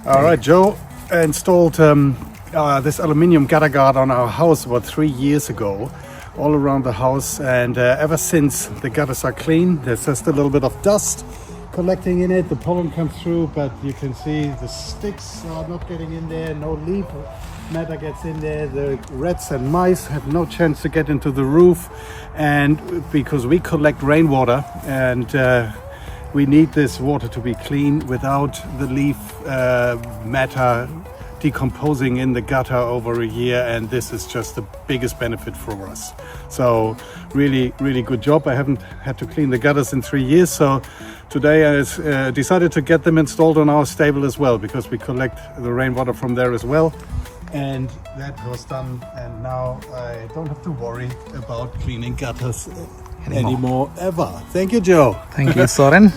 All right, Joe installed this aluminium gutter guard on our house about 3 years ago, all around the house, and ever since the gutters are clean. There's just a little bit of dust collecting in it. The pollen comes through, but you can see the sticks are not getting in there. No leaf matter gets in there. The rats and mice have no chance to get into the roof, and because we collect rainwater and we need this water to be clean without the leaf matter decomposing in the gutter over a year, and this is just the biggest benefit for us. So really good job. I haven't had to clean the gutters in 3 years, so today I decided to get them installed on our stable as well, because we collect the rainwater from there as well. And that was done, and now I don't have to worry about cleaning gutters anymore ever. Thank you, Joe. Thank you, Soren.